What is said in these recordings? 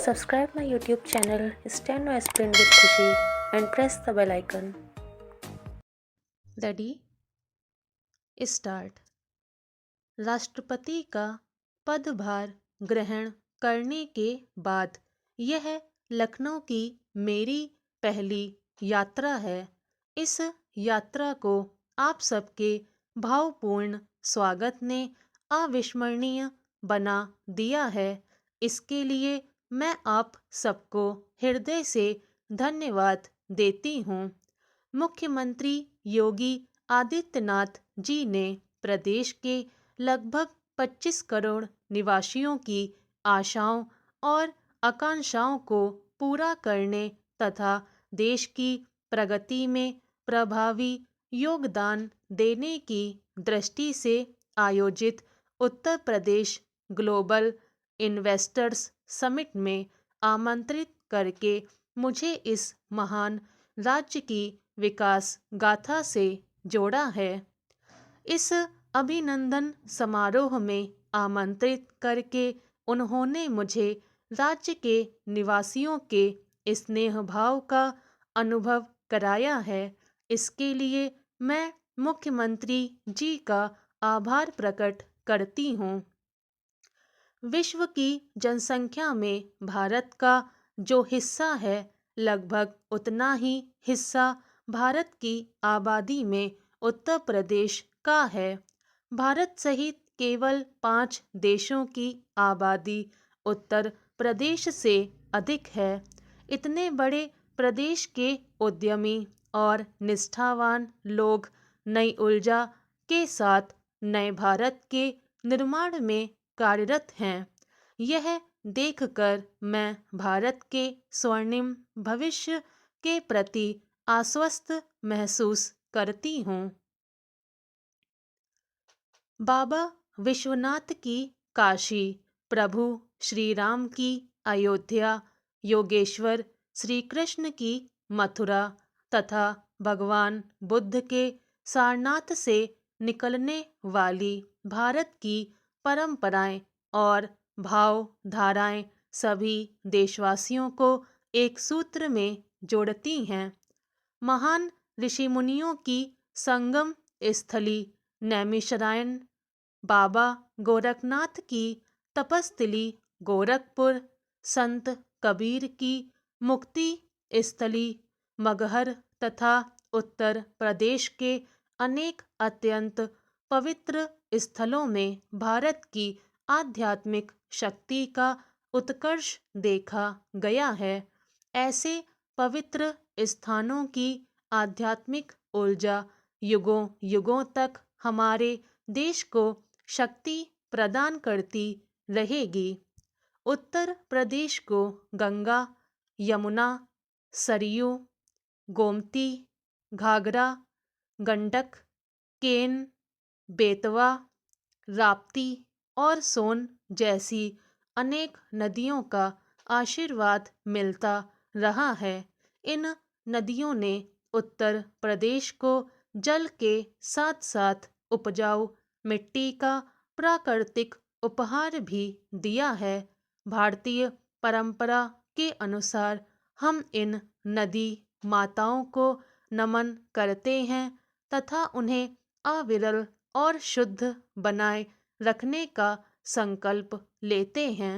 Subscribe my YouTube channel Steno Sprint with Khushi and press the bell icon. Ready start. राष्ट्रपति का पदभार ग्रहण करने के बाद यह लखनऊ की मेरी पहली यात्रा है। इस यात्रा को आप सबके भावपूर्ण स्वागत ने अविस्मरणीय बना दिया है। इसके लिए मैं आप सबको हृदय से धन्यवाद देती हूँ। मुख्यमंत्री योगी आदित्यनाथ जी ने प्रदेश के लगभग 25 करोड़ निवासियों की आशाओं और आकांक्षाओं को पूरा करने तथा देश की प्रगति में प्रभावी योगदान देने की दृष्टि से आयोजित Uttar Pradesh global investors summit में आमंत्रित करके मुझे इस महान राज्य की विकास गाथा से जोड़ा है। इस अभिनंदन समारोह में आमंत्रित करके उन्होंने मुझे राज्य के निवासियों के स्नेह भाव का अनुभव कराया है। इसके लिए मैं मुख्यमंत्री जी का आभार प्रकट करती हूँ। विश्व की जनसंख्या में भारत का जो हिस्सा है, लगभग उतना ही हिस्सा भारत की आबादी में उत्तर प्रदेश का है। भारत सहित केवल 5 देशों की आबादी उत्तर प्रदेश से अधिक है। इतने बड़े प्रदेश के उद्यमी और निष्ठावान लोग नई ऊर्जा के साथ नए भारत के निर्माण में कार्यरत हैं। यह देखकर मैं भारत के स्वर्णिम भविष्य के प्रति आश्वस्त महसूस करती हूँ। बाबा विश्वनाथ की काशी, प्रभु श्री राम की अयोध्या, योगेश्वर श्री कृष्ण की मथुरा तथा भगवान बुद्ध के सारनाथ से निकलने वाली भारत की परंपराएं और भाव धाराएं सभी देशवासियों को एक सूत्र में जोड़ती हैं। महान ऋषि मुनियों की संगम स्थली नैमिषारण्य, बाबा गोरखनाथ की तपस्थली गोरखपुर, संत कबीर की मुक्ति स्थली मगहर तथा उत्तर प्रदेश के अनेक अत्यंत पवित्र स्थलों में भारत की आध्यात्मिक शक्ति का उत्कर्ष देखा गया है। ऐसे पवित्र स्थानों की आध्यात्मिक ऊर्जा युगों युगों तक हमारे देश को शक्ति प्रदान करती रहेगी। उत्तर प्रदेश को गंगा, यमुना, सरयू, गोमती, घाघरा, गंडक, केन, बेतवा, राप्ती और सोन जैसी अनेक नदियों का आशीर्वाद मिलता रहा है। इन नदियों ने उत्तर प्रदेश को जल के साथ साथ उपजाऊ मिट्टी का प्राकृतिक उपहार भी दिया है। भारतीय परंपरा के अनुसार हम इन नदी माताओं को नमन करते हैं तथा उन्हें अविरल और शुद्ध बनाए रखने का संकल्प लेते हैं।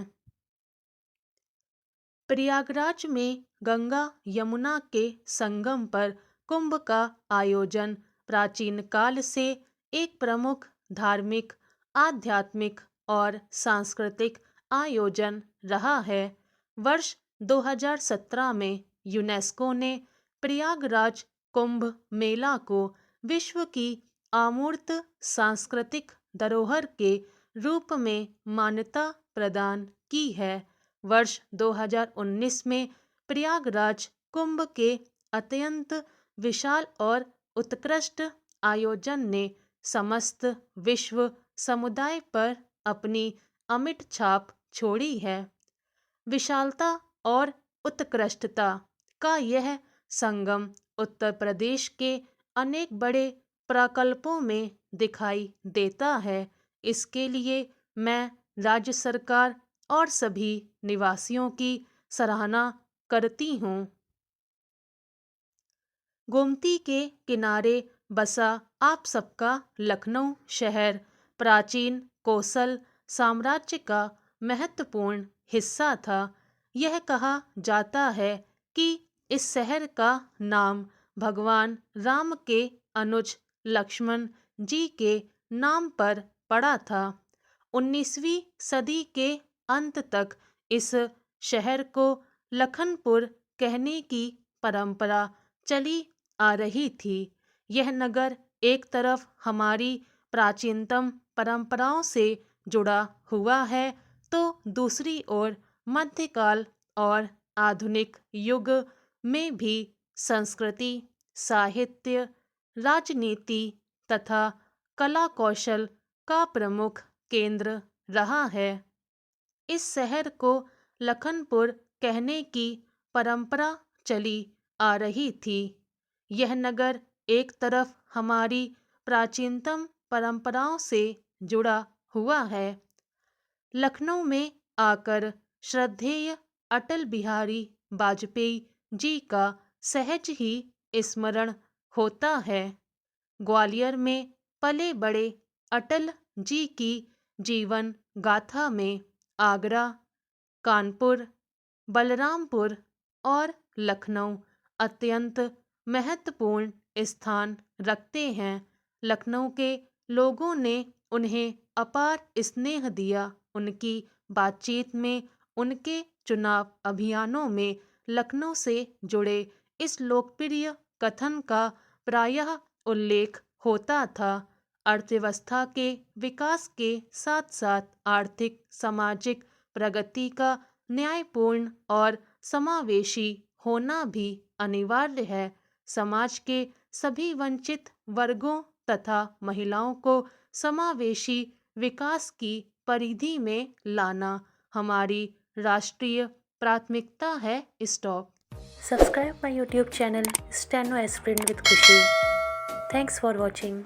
प्रयागराज में गंगा यमुना के संगम पर कुंभ का आयोजन प्राचीन काल से एक प्रमुख धार्मिक, आध्यात्मिक और सांस्कृतिक आयोजन रहा है। वर्ष 2017 में यूनेस्को ने प्रयागराज कुंभ मेला को विश्व की अमूर्त सांस्कृतिक धरोहर के रूप में मान्यता प्रदान की है। वर्ष 2019 में प्रयागराज कुंभ के अत्यंत विशाल और उत्कृष्ट आयोजन ने समस्त विश्व समुदाय पर अपनी अमिट छाप छोड़ी है। विशालता और उत्कृष्टता का यह संगम उत्तर प्रदेश के अनेक बड़े प्रकल्पों में दिखाई देता है। इसके लिए मैं राज्य सरकार और सभी निवासियों की सराहना करती हूँ। गोमती के किनारे बसा आप सबका लखनऊ शहर प्राचीन कोसल साम्राज्य का महत्वपूर्ण हिस्सा था। यह कहा जाता है कि इस शहर का नाम भगवान राम के अनुज लक्ष्मण जी के नाम पर पड़ा था। 19वीं सदी के अंत तक इस शहर को लखनपुर कहने की परंपरा चली आ रही थी। यह नगर एक तरफ हमारी प्राचीनतम परंपराओं से जुड़ा हुआ है तो दूसरी ओर मध्यकाल और आधुनिक युग में भी संस्कृति, साहित्य, राजनीति तथा कला कौशल का प्रमुख केंद्र रहा है। इस शहर को लखनपुर कहने की परंपरा चली आ रही थी। यह नगर एक तरफ हमारी प्राचीनतम परंपराओं से जुड़ा हुआ है। लखनऊ में आकर श्रद्धेय अटल बिहारी वाजपेयी जी का सहज ही स्मरण होता है। ग्वालियर में पले बड़े अटल जी की जीवन गाथा में आगरा, कानपुर, बलरामपुर और लखनऊ अत्यंत महत्वपूर्ण स्थान रखते हैं। लखनऊ के लोगों ने उन्हें अपार स्नेह दिया। उनकी बातचीत में, उनके चुनाव अभियानों में लखनऊ से जुड़े इस लोकप्रिय कथन का प्रायः उल्लेख होता था। अर्थव्यवस्था के विकास के साथ साथ आर्थिक सामाजिक प्रगति का न्यायपूर्ण और समावेशी होना भी अनिवार्य है। समाज के सभी वंचित वर्गों तथा महिलाओं को समावेशी विकास की परिधि में लाना हमारी राष्ट्रीय प्राथमिकता है। Stop. Subscribe my YouTube channel Steno Aspirin with Khushi. Thanks for watching.